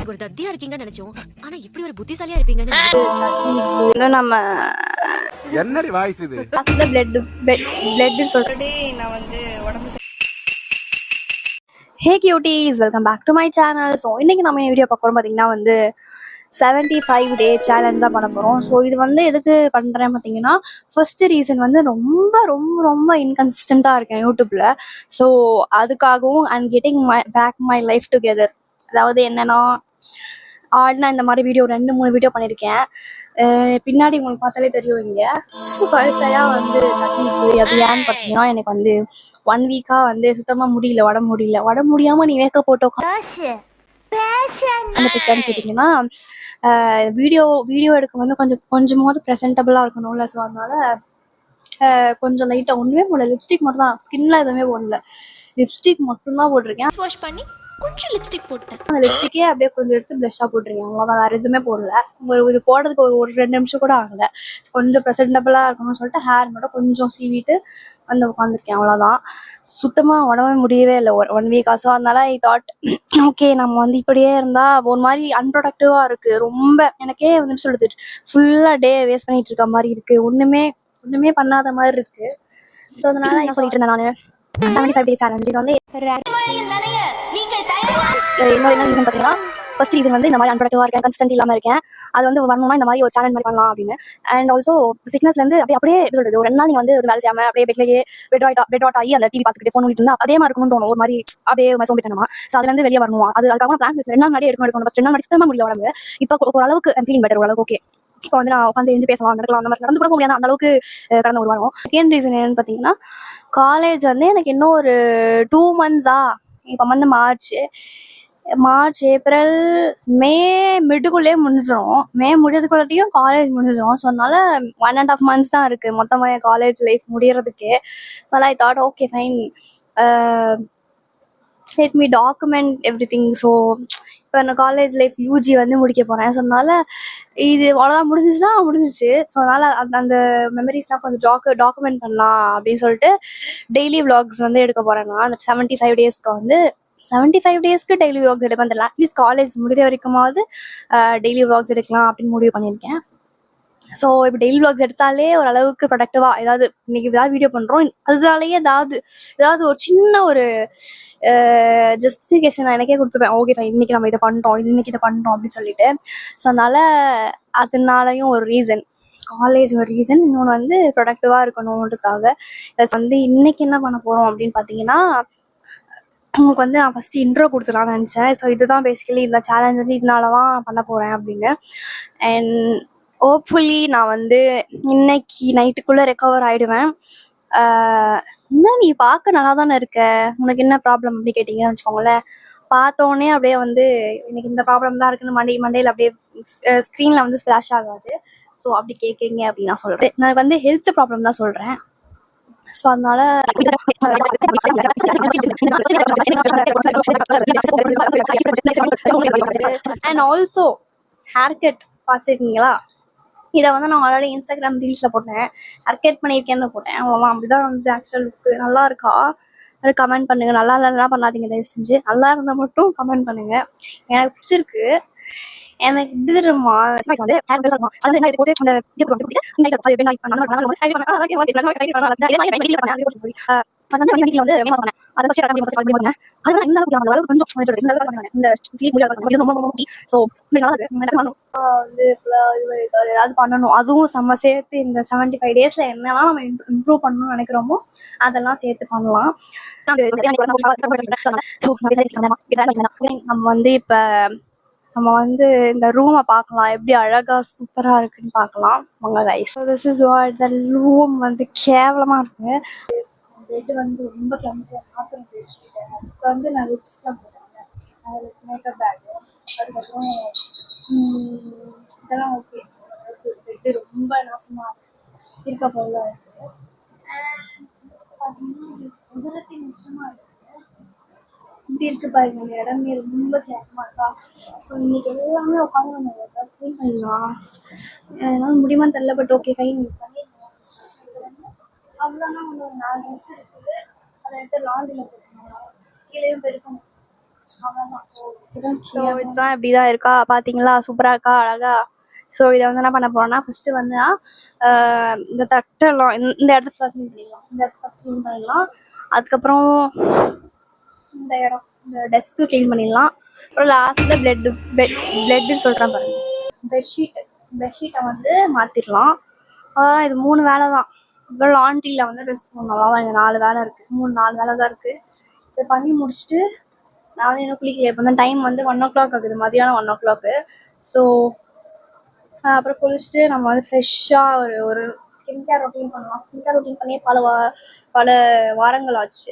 நீங்க ஒரு தத்தியா இருக்கீங்கன்னு நினைச்சோம். ஆனா இப்படி ஒரு புத்திசாலியா இருப்பீங்கன்னு நம்ம என்னடி வாய்ஸ் இது பிளட் சொல்றேன். நான் வந்து உடம்பு hey cuties, welcome back to my channel. So இன்றைக்கி நம்ம வீடியோ பார்க்குறோம் பார்த்தீங்கன்னா வந்து 75 டே சேலஞ்ச் தான் பண்ண போகிறோம். ஸோ இது வந்து எதுக்கு பண்ணுறேன் பார்த்தீங்கன்னா, ஃபர்ஸ்ட்டு ரீசன் வந்து ரொம்ப ரொம்ப ரொம்ப இன்கன்சிஸ்டண்ட்டாக இருக்கேன் யூடியூப்பில். ஸோ அதுக்காகவும் and getting my life together. அதாவது என்னென்னா, ஆல்னா இந்த மாதிரி வீடியோ 2-3 வீடியோ பண்ணியிருக்கேன். பின்னாடி உங்களுக்கு பார்த்தாலே தெரியும். இங்கே வரிசையாக வந்து தண்ணி அது ஏன்னு பார்த்தீங்கன்னா, எனக்கு வந்து 1 வீக்காக வந்து சுத்தமாக உடம்பு முடியாமல் நீ மேக்கப் போட்டோ அந்த பிக்கான்னு கேட்டிங்கன்னா, வீடியோ எடுக்க வந்து கொஞ்சமாவது ப்ரெசென்டபுளாக இருக்கணும்ல. ஸோ அதனால கொஞ்சம் லைட்டாக ஒன்றுமே போடல, லிப்ஸ்டிக் மட்டும் தான், ஸ்கின்ல எதுவுமே போடல, லிப்ஸ்டிக் மட்டும்தான் போட்டிருக்கேன். வாஷ் பண்ணி கொஞ்சம் லிப்ஸ்டிக் போட்டேன். அந்த லிப்ஸ்டிக்கே அப்படியே கொஞ்சம் எடுத்து ப்ளஷ்ஷாக போட்டிருக்கேன். அவ்வளோதான், வேறு எதுவுமே போடல. இது போடுறதுக்கு ஒரு 2 நிமிஷம் கூட ஆகலை. கொஞ்சம் ப்ரெசென்டபுளாக இருக்கணும்னு சொல்லிட்டு ஹேர் மட்டும் கொஞ்சம் சீவிட்டு வந்து உட்காந்துருக்கேன். அவ்வளோதான். சுத்தமாக உடம்பே முடியவே இல்லை 1 வீக். ஸோ அதனால ஐ தாட் ஓகே, நம்ம வந்து இப்படியே இருந்தால் ஒரு மாதிரி அன்ப்ரொடக்டிவாக இருக்குது. ரொம்ப எனக்கே வந்து சொல்லுது, ஃபுல்லாக டே வேஸ்ட் பண்ணிட்டு இருக்க மாதிரி இருக்குது, ஒன்றுமே பண்ணாத மாதிரி இருக்குது. ஸோ அதனால என்ன சொல்லிட்டு இருந்தேன் நான், 75 டேஸ் சேலஞ்ச். இது வந்து இன்னொரு என்ன ரீசன் பார்த்தீங்கன்னா, ஃபர்ஸ்ட் ரீசன் வந்து இந்த மாதிரி அன்ப்ரொடக்டிவாக இருக்கேன், கன்சிஸ்டன்ட் இல்லாமல் இருக்கேன். அது வந்து வரணும்னா இந்த மாதிரி ஒரு சேலஞ்ச் மாதிரி பண்ணலாம் அப்படின்னு. அண்ட் ஆல்சோ சிக்னஸ்லேருந்து அப்படியே எப்படி சொல்கிறது, ஒரு 2 நாள் நீங்கள் வந்து ஒரு வேலை செய்யாமல் அப்படியே பெட்லேயே பெட் அவுட் ஆகி அந்த டிவி பார்த்துக்கிட்டே ஃபோன் பண்ணிட்டு இருந்தால் அதே மாதிரி இருக்கும்னு தோணும். ஒரு மாதிரி அப்படியே சோம்பிட்டேன். ஸோ அதுலேருந்து வெளியே வரணும். அதுக்காக பிளான் 2 நாள் முன்னாடி எடுக்கணும். 2 நாள் முன்னாடி சுத்தமாக முடியல உடம்பு. இப்போ ஓரளவுக்கு ஃபீலிங் பெட்டர், ஓரளவுக்கு ஓகே. இப்போ வந்து நான் உட்காந்து எழுந்து பேசலாம், நடக்கலாம், அந்த மாதிரி நடந்து கூட முடியாது அந்த அளவுக்கு கடந்த ஒரு வாரம். செகண்ட் ரீசன் என்னன்னு பார்த்தீங்கன்னா, காலேஜ் வந்து எனக்கு இன்னும் ஒரு 2 மந்த்ஸா, இப்போ வந்து மார்ச் ஏப்ரல் மே மிட்டுக்குள்ளே முடிஞ்சிடும். மே முடியறதுக்குள்ளாட்டியும் காலேஜ் முடிஞ்சிடும். ஸோ அதனால 1.5 months தான் இருக்குது மொத்தமாக என் காலேஜ் லைஃப் முடியறதுக்கு. So I thought okay fine, let me document every thing. So இப்போ நான் காலேஜ் லைஃப் யூஜி வந்து முடிக்க போகிறேன். ஸோ அதனால இது அவ்வளோதான், முடிஞ்சிச்சு. ஸோ அதனால் அந்த மெமரிஸ்லாம் கொஞ்சம் டாக்குமெண்ட் பண்ணலாம் அப்படின்னு சொல்லிட்டு டெய்லி விளாக்ஸ் வந்து எடுக்க போகிறேன். நான் அந்த 75 டேஸ்க்கு வந்து 75 டேஸ்க்கு டெய்லி விளாக்ஸ் எடுப்பேன். அந்த அட்லீஸ்ட் காலேஜ் முடிகிற வரைக்குமாவது டெய்லி விளாக்ஸ் எடுக்கலாம் அப்படின்னு முடிவு பண்ணியிருக்கேன். ஸோ இப்போ டெய்லி விளாக்ஸ் எடுத்தாலே ஓரளவுக்கு ப்ரொடக்டிவாக ஏதாவது இன்றைக்கி ஏதாவது வீடியோ பண்ணுறோம், அதனாலேயே ஏதாவது ஒரு சின்ன ஒரு ஜஸ்டிஃபிகேஷன் நான் எனக்கே கொடுத்துப்பேன். ஓகே ஃபைன், இன்றைக்கி நம்ம இதை பண்ணிட்டோம் அப்படின்னு சொல்லிட்டு. ஸோ அதனாலையும் ஒரு ரீசன், காலேஜ் ஒரு ரீசன், இன்னொன்று வந்து ப்ரொடக்டிவாக இருக்கணுன்றதுக்காக. வந்து இன்றைக்கி என்ன பண்ண போகிறோம் அப்படின்னு பார்த்தீங்கன்னா, உங்களுக்கு வந்து நான் ஃபஸ்ட்டு இன்ட்ரோ கொடுத்துலான்னு நினச்சேன். ஸோ இதுதான் பேசிக்கலி இந்த சேலஞ்ச் வந்து இதனால தான் பண்ண போகிறேன் அப்படின்னு. அண்ட் ஹோப்ஃபுல்லி நான் வந்து இன்னைக்கு நைட்டுக்குள்ளே ரெக்கவர் ஆகிடுவேன். இன்னும் நீ பார்க்க நல்லா தானே இருக்க, உனக்கு என்ன ப்ராப்ளம் அப்படி கேட்டிங்கன்னு வச்சுக்கோங்களேன். பார்த்தோன்னே அப்படியே வந்து எனக்கு இந்த ப்ராப்ளம் தான் இருக்குன்னு மண்டையில் அப்படியே ஸ்க்ரீனில் வந்து ஸ்ப்ளாஷ் ஆகாது. ஸோ அப்படி கேட்குறீங்க அப்படின்னு நான் சொல்கிறேன். நான் வந்து ஹெல்த் ப்ராப்ளம் தான் சொல்கிறேன். ஸோ அதனால அண்ட் ஆல்சோ ஹேர் கட் பார்த்துருக்கீங்களா? இதை வந்து நான் ஆல்ரெடி இன்ஸ்டாகிராம் ரீல்ஸில் போட்டேன், ஹேர் கட் பண்ணியிருக்கேன்னு போட்டேன். அவ்வளோதான், அப்படிதான் வந்து ஆக்சுவல் லுக்கு. நல்லா இருக்கா அது கமெண்ட் பண்ணுங்கள். நல்லா இல்லைன்னா பண்ணாதீங்க தயவு செஞ்சு. நல்லா இருந்தால் மட்டும் கமெண்ட் பண்ணுங்கள். எனக்கு பிடிச்சிருக்கு. எனக்கு எப்படி தெரியுமா, வந்து வீட்டில் வந்து மேமா சொன்னேன், அதை வச்சு அதனால இந்த அளவுக்கு கொஞ்சம் இந்த ஸோ ஏதாவது பண்ணணும். அதுவும் நம்ம சேர்த்து இந்த 75 டேஸ்ல என்னெல்லாம் நம்ம இம்ப்ரூவ் பண்ணணும்னு நினைக்கிறோமோ அதெல்லாம் சேர்த்து பண்ணலாம். நம்ம வந்து இந்த ரூமை பார்க்கலாம், எப்படி அழகாக சூப்பராக இருக்குன்னு பார்க்கலாம் வாங்க guys. So this is what the room வந்து கேவலமாக இருக்குது. பெட்டு வந்து ரொம்ப கிளம்ஸியாக பார்த்துட்டு வச்சுக்கிட்டேன். இப்போ வந்து நான் லிப்ஸ்லாம் போட்டேன், மேக்கப் பேக்கு, அதுக்கப்புறம் இதெல்லாம் ஓகே. பெட்டு ரொம்ப நாசமாக இருக்க போல இருக்குது. உதரத்தின் நிச்சயமாக இருக்குது. இப்படி இருக்கு பாருங்க, இந்த இடமே ரொம்ப கேவலமாக இருக்கா. ஸோ இன்னைக்கு எல்லாமே உட்காந்து நம்ம ஏதாவது க்ளீன் பண்ணிடலாம். என்னால் முடியுமான்னு தெரியல, பட் ஓகே ஃபைன் பண்ணிடலாம். அவ்வளோனா வந்து ஒரு 4 ட்ரெஸ் இருக்குது, அதை எடுத்து லாண்ட்ரியில் போட்டுருந்தோம். கீழேயும் பெருக்கணும். ஸோ இதுதான் இப்படி தான் இருக்கா பார்த்தீங்களா, சூப்பராக இருக்கா, அழகா. ஸோ இதை வந்து என்ன பண்ண போறோம்னா, ஃபர்ஸ்ட் வந்து இந்த தட்டெல்லாம் இந்த இடத்த ஃபுல்லாக க்ளீன் பண்ணிடலாம். இந்த இடத்த ஃபர்ஸ்ட் க்ளீன் பண்ணிடலாம். அதுக்கப்புறம் இந்த இடம், இந்த டெஸ்க்கு க்ளீன் பண்ணிடலாம். அப்புறம் லாஸ்ட்டில் பிளட்டுன்னு சொல்கிறேன் பாருங்க, பெட்ஷீட்டை வந்து மாற்றிடலாம். அதான் இது 3 வேலை தான். அப்புறம் லாண்ட்ரியில் வந்து ட்ரெஸ் போடணும். அவ்வளோதான், இங்கே 4 வேலை இருக்குது, 4 வேலை தான் இருக்குது. இதை பண்ணி முடிச்சுட்டு நான் வந்து இன்னும் குளிக்கல. இப்போ வந்து டைம் வந்து 1 o'clock ஆகுது, மதியானம் 1 o'clock. ஸோ அப்புறம் குளிச்சுட்டு நம்ம வந்து ஃப்ரெஷ்ஷாக ஒரு ஸ்கின் கேர் ரொட்டீன் பண்ணலாம். ஸ்கின் கேர் ரொட்டீன் பண்ணி பல வாரங்கள் ஆச்சு.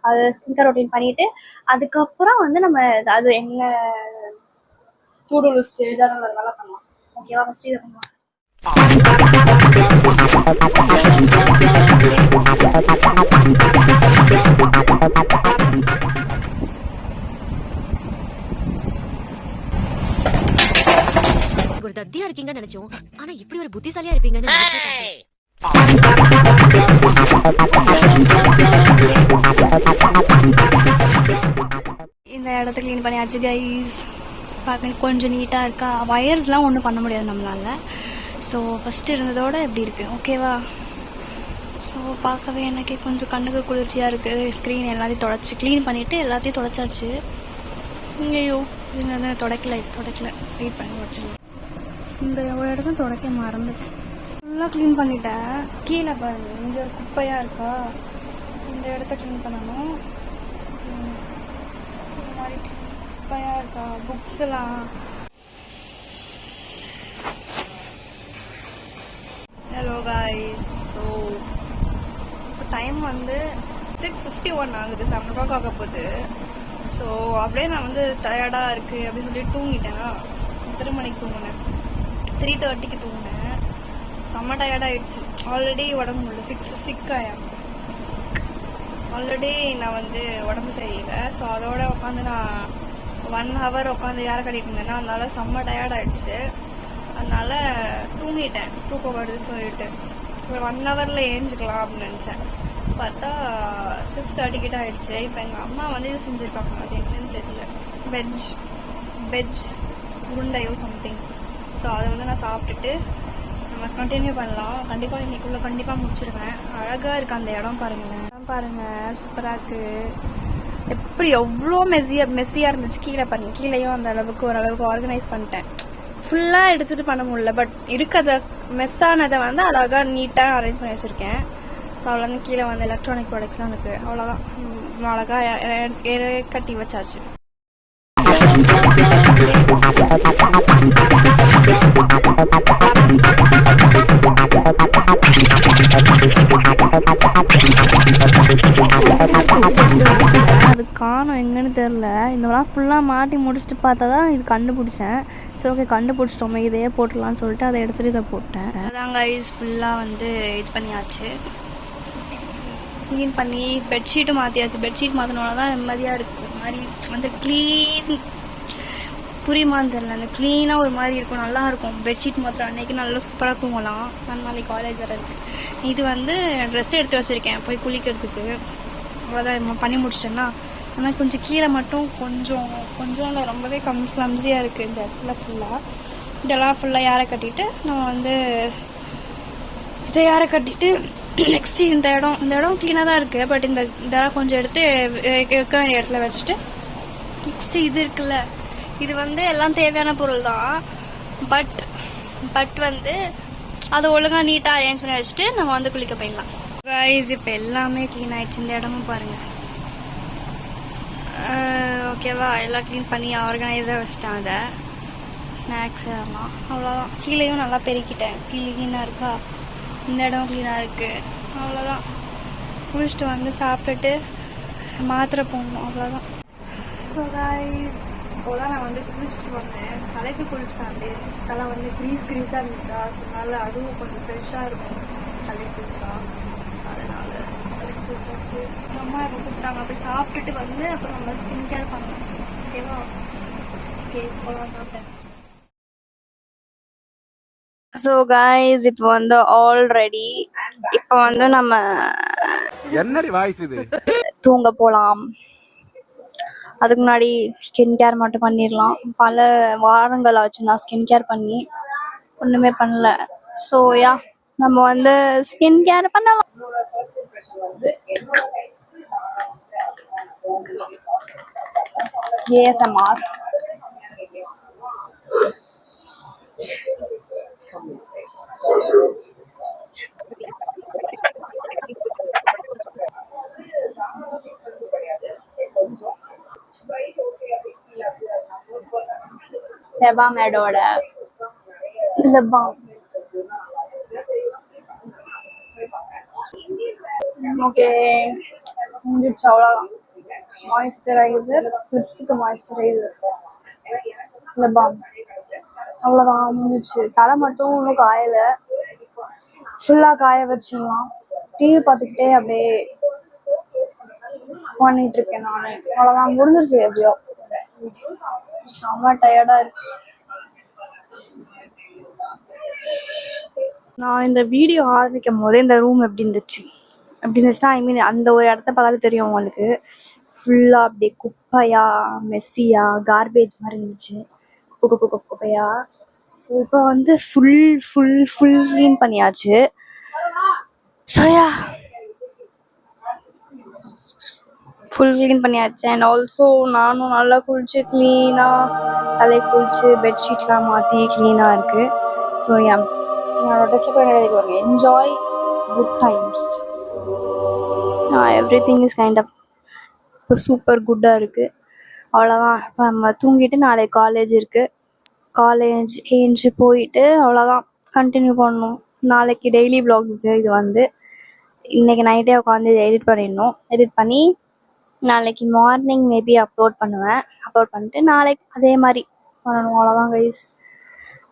அது ஸ்கின் கேர் ரொட்டீன் பண்ணிவிட்டு அதுக்கப்புறம் வந்து நம்ம அது என்ன டூ டூ லிஸ்ட் ஜர்னல் அதெல்லாம் பண்ணலாம். ஓகேவா, ஃபஸ்ட்டு இதை பண்ணலாம். ஒரு தத்தியா இருக்கீங்கன்னு நினைச்சோம், ஆனா இப்படி ஒரு புத்திசாலியா இருப்பீங்கன்னு நினைச்சே பார்த்தேன். இந்த இடத்த க்ளீன் பண்ணியாச்சு கைஸ். பார்க்க கொஞ்சம் நீட்டாக இருக்கா. வயர்ஸ்லாம் ஒன்றும் பண்ண முடியாது நம்மளால. ஸோ ஃபஸ்ட்டு இருந்ததோட எப்படி இருக்குது, ஓகேவா. ஸோ பார்க்கவே எனக்கு கொஞ்சம் கண்ணுக்கு குளிர்ச்சியாக இருக்குது. ஸ்க்ரீன் எல்லாத்தையும் தொடச்சி க்ளீன் பண்ணிவிட்டு எல்லாத்தையும் தொடச்சாச்சு. இங்கேயோ இது தொடக்கல வெயிட் பண்ணி வச்சிடலாம். இந்த ஒரு இடத்துல தொடக்க மறந்துட்டேன். ஃபுல்லாக க்ளீன் பண்ணிட்டேன். கீழே பாருங்க, இங்கே ஒரு குப்பையாக இருக்கா. இந்த இடத்த க்ளீன் பண்ணணும். இந்த மாதிரி குப்பையாக இருக்கா. புக்ஸ் எல்லாம் ஹலோ காய்ஸ். ஸோ இப்போ டைம் வந்து 6:51 ஆகுது. 7 o'clock ஆக போகுது. ஸோ அப்படியே நான் வந்து டயர்டாக இருக்குது அப்படின்னு சொல்லி தூங்கிட்டேன். எத்தனை மணிக்கு தூங்கினேன், 3:30க்கு தூங்கினேன். செம்ம டயர்டாகிடுச்சு. ஆல்ரெடி உடம்பு முடியல, சிக்காயா ஆல்ரெடி நான் வந்து உடம்பு சரியில்லை. ஸோ அதோட உட்காந்து நான் 1 hour உட்காந்து யாரை கட்டிட்டு இருந்தேன்னா, அதனால செம்ம டயர்டாகிடுச்சு. அதனால தூங்கிட்டேன். தூக்கம் வருது சொல்லிட்டு ஒரு 1 hourல ஏஞ்சிக்கலாம் அப்படின்னு நினச்சேன். பார்த்தா 6:30 கிட்ட ஆயிடுச்சு. இப்போ எங்கள் அம்மா வந்து இது செஞ்சுருக்காங்க, அது என்னன்னு தெரியல, வெஜ் உருண்டையோ சம்திங். ஸோ அதை வந்து நான் சாப்பிட்டுட்டு நம்ம கண்டினியூ பண்ணலாம். கண்டிப்பாக இன்னைக்குள்ளே கண்டிப்பாக முடிச்சிருவேன். அழகாக இருக்குது அந்த இடம் பாருங்கள், சூப்பராக இருக்குது. எப்படி எவ்வளோ மெஸ்ஸியாக இருந்துச்சு. கீழேயும் அந்த அளவுக்கு ஓரளவுக்கு ஆர்கனைஸ் பண்ணிட்டேன். ஃபுல்லாக எடுத்துகிட்டு பண்ண முடியல, பட் இருக்கிறத மெஸ்ஸானதை வந்து அழகாக நீட்டாக அரேஞ்ச் பண்ணி வச்சுருக்கேன். ஸோ அவ்வளோதான். கீழே வந்து எலக்ட்ரானிக் ப்ராடக்ட்ஸ்லாம் இருக்குது. அவ்வளோதான், அழகாக கட்டி வச்சாச்சு. அது காணோம், எங்கன்னு தெரில. இதெல்லாம் ஃபுல்லாக மாட்டி முடிச்சுட்டு பார்த்தா தான் இது கண்டுபிடிச்சேன். சரி, ஓகே, கண்டுபிடிச்சிட்டோமே, இதையே போட்டுடலான்னு சொல்லிட்டு அதை எடுத்துகிட்டு இதை போட்டேன். அதாங்க ஐஸ் ஃபுல்லாக வந்து இது பண்ணியாச்சு, க்ளீன் பண்ணி பெட்ஷீட்டும் மாற்றியாச்சு. பெட்ஷீட் மாற்றினோட தான் நிம்மதியாக இருக்குது. ஒரு மாதிரி வந்து க்ளீன் புரியுமான்னு தெரியல, அந்த க்ளீனாக ஒரு மாதிரி இருக்கும், நல்லாயிருக்கும். பெட்ஷீட் மாத்திரம் அன்றைக்கி நல்லா சூப்பராக தூங்கலாம். நான் நாளைக்கு காலேஜ் வர இருக்குது. இது வந்து ட்ரெஸ் எடுத்து வச்சுருக்கேன் போய் குளிக்கிறதுக்கு. அவ்வளோதான் பண்ணி முடிச்சிட்டேன்னா. ஆனால் கொஞ்சம் கீழே மட்டும் கொஞ்சம் இல்லை, ரொம்பவே கிளம்ஸியாக இருக்குது இந்த இடத்துல ஃபுல்லாக. இதெல்லாம் ஃபுல்லாக யாரை கட்டிட்டு நம்ம வந்து இதை யாரை கட்டிட்டு நெக்ஸ்ட்டு இந்த இடம் க்ளீனாக தான் இருக்குது. பட் இந்த இதெல்லாம் கொஞ்சம் எடுத்து வைக்க வேண்டிய இடத்துல வச்சுட்டு நெக்ஸ்ட்டு இது இருக்குல்ல, இது வந்து எல்லாம் தேவையான பொருள் தான். பட் வந்து அதை ஒழுங்காக நீட்டாக அரேஞ்ச் பண்ணி வச்சுட்டு நம்ம வந்து குளிக்க போயிடலாம். கைஸ் இப்போ எல்லாமே க்ளீன் ஆகிடுச்சு. இந்த இடமும் பாருங்கள், ஓகேவா. எல்லாம் க்ளீன் பண்ணி ஆர்கனைஸாக வச்சுட்டேன். அதை ஸ்நாக்ஸ் எல்லாம் அவ்வளோதான். கீழேயும் நல்லா பெருக்கிட்டேன், க்ளீனாக இருக்கா. இந்த இடம் க்ளீனாக இருக்குது. அவ்வளோதான். குளிச்சுட்டு வந்து சாப்பிட்டுட்டு மாத்திரை போடணும், அவ்வளோதான். ஸோ கைஸ் இப்போதான் நான் வந்து குளிச்சுட்டு வந்தேன். தலைக்கு குளிச்சுட்டாண்டே தலை வந்து க்ரீஸாக இருந்துச்சா, அதனால அதுவும் கொஞ்சம் ஃப்ரெஷ்ஷாக இருக்கும் தலைக்கு குளிச்சா. அதனால தலைக்கு குளிச்சாச்சு. அம்மா இப்போ கூப்பிட்டாங்க, போய் சாப்பிட்டுட்டு வந்து அப்புறம் நம்ம ஸ்கின் கேர் பண்ணலாம். ஓகேவா. ஓகே, இப்போதான் சாப்பிட்டேன். ஸோ கைஸ் இப்போ வந்து ஆல்ரெடி இப்போ வந்து நம்ம என்னடி வாய்ஸ் இது தூங்க போகலாம். அதுக்கு முன்னாடி ஸ்கின் கேர் மட்டும் பண்ணிடலாம். பல வாரங்கள் ஆச்சு நான் ஸ்கின் கேர் பண்ணி ஒன்றுமே பண்ணல. ஸோ யா, நம்ம வந்து ஸ்கின் கேர் பண்ணலாம். ASMR. செபாமேடோட லிப் பாம். ஓகே, முடிச்சு அவ்வளோதான். மாய்ஸ்சரைசர், லிப்ஸுக்கு மாய்ஸ்சரைசர், லிப் பாம், அவ்வளோதான் முடிச்சு. தலை மட்டும் இன்னும் காயலை, ஃபுல்லாக காய வச்சிடலாம். டிவி பார்த்துக்கிட்டே அப்படியே பண்ணிட்டு இருக்கேன் நான். அவ்வளோதான் முடிஞ்சிருச்சு. எப்படியோ செம்ம டயர்டா இருக்கு. நான் இந்த வீடியோ ஆரம்பிக்கும் போதே இந்த ரூம் எப்படி இருந்துச்சுன்னா ஐ மீன் அந்த ஒரு இடத்த பார்த்தாலும் தெரியும் உங்களுக்கு. ஃபுல்லாக அப்படியே குப்பையா, மெஸ்ஸியா, கார்பேஜ் மாதிரி இருந்துச்சு, குப்பையா. ஸோ இப்போ வந்து ஃபுல் க்ளீன் பண்ணியாச்சு. ஸோயா, ஃபுல் க்ளீன் பண்ணியாச்சு. அண்ட் ஆல்சோ நானும் நல்லா குளிச்சு க்ளீனாக தலை குளிச்சு பெட்ஷீட்லாம் மாற்றி க்ளீனாக இருக்குது. ஸோ யா, என்னோட ட்ரெஸ்ஸில் போய் எழுதிக்கு வருங்க. Enjoy good times. Everything is kind of இப்போ சூப்பர் குட்டாக இருக்குது. அவ்வளோதான். இப்போ நம்ம தூங்கிட்டு நாளைக்கு காலேஜ் இருக்குது. காலேஜ் ஏஞ்சி போயிட்டு அவ்வளோதான் கண்டினியூ பண்ணணும். நாளைக்கு டெய்லி வ்ளாக்ஸ் இது வந்து இன்றைக்கி நைட்டே உட்காந்து எடிட் பண்ணிடணும். எடிட் பண்ணி நாளைக்கு மார்னிங் மேபி அப்லோட் பண்ணுவேன். அப்லோட் பண்ணிட்டு நாளைக்கு அதே மாதிரி பண்ணணும். அவ்வளோதான் கைஸ்.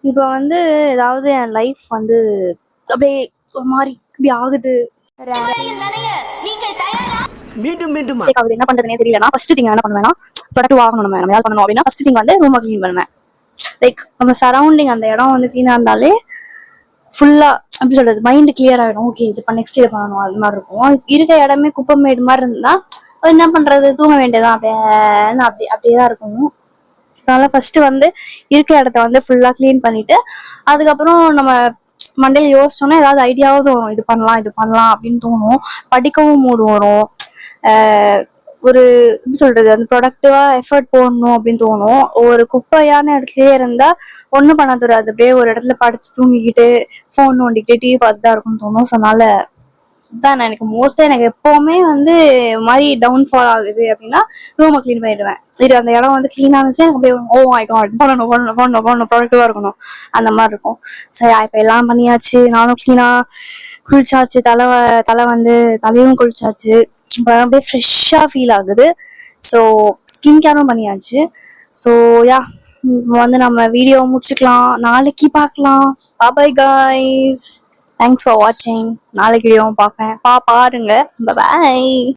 இப்போ வந்து ஏதாவது என் லைஃப் வந்து அப்படியே ஒரு மாதிரி இப்படி ஆகுது. மீண்டும் மீண்டும் ஆகுது, என்ன பண்றதுனே தெரியல. நான் ஃபர்ஸ்ட் திங் என்ன பண்ணுவேன்னா, ப்ரொடக்டிவ் ஆகணும். நம்ம யார் பண்ணணும் அப்படின்னா ஃபர்ஸ்ட் திங் வந்து ரூமை க்ளீன் பண்ணுவேன். லைக் நம்ம சரௌண்டிங் அந்த இடம் வந்து க்ளீனாக இருந்தாலே ஃபுல்லாக எப்படி சொல்றது, மைண்டு கிளியர் ஆகிடும். ஓகே, இது இப்போ நெக்ஸ்ட் இது பண்ணணும், அது மாதிரி இருக்கும். இருக்க இடமே குப்பை மேடு மாதிரி இருந்தா என்ன பண்றது, தூங்க வேண்டியதான். அப்படியே தான் இருக்கும். அதனால ஃபர்ஸ்ட் வந்து இருக்க இடத்த வந்து ஃபுல்லாக க்ளீன் பண்ணிட்டு அதுக்கப்புறம் நம்ம மண்டையில் யோசிச்சோன்னா ஏதாவது ஐடியாவும் தோணும். இது பண்ணலாம் அப்படின்னு தோணும். படிக்கவும் மூடு வரும். ஒரு எப்படி சொல்றது, அந்த ப்ரொடக்டிவா எஃபர்ட் போடணும் அப்படின்னு தோணும். ஒரு குப்பையான இடத்துலயே இருந்தா ஒன்றும் பண்ண தராது. அப்படியே ஒரு இடத்துல படுத்து தூங்கிக்கிட்டு ஃபோன் நோண்டிக்கிட்டு டிவி பார்த்துட்டு தான் இருக்கும்னு தோணும். ஸோ அதனால தான் எனக்கு மோஸ்ட்டாக எனக்கு எப்போவுமே வந்து மாதிரி டவுன்ஃபால் ஆகுது அப்படின்னா ரூமை க்ளீன் பண்ணிடுவேன். இது அந்த இடம் வந்து க்ளீனாக இருந்துச்சு எனக்கு அப்படியே பண்ணணும் ப்ரொடக்டிவாக இருக்கணும் அந்த மாதிரி இருக்கும். சரி, இப்போ எல்லாம் பண்ணியாச்சு. நானும் க்ளீனாக குளிச்சாச்சு. தலை வந்து தலையும் குளிச்சாச்சு. இப்போ அப்படியே ஃப்ரெஷ்ஷாக ஃபீல் ஆகுது. ஸோ ஸ்கின் கேரும் பண்ணியாச்சு. ஸோ யா, வந்து நம்ம வீடியோ முடிச்சுக்கலாம். நாளைக்கு பார்க்கலாம். Bye guys. தேங்க்ஸ் ஃபார் வாட்சிங். நாளைக்கு வீடியோவும் பார்ப்பேன். பாருங்க. பாய்.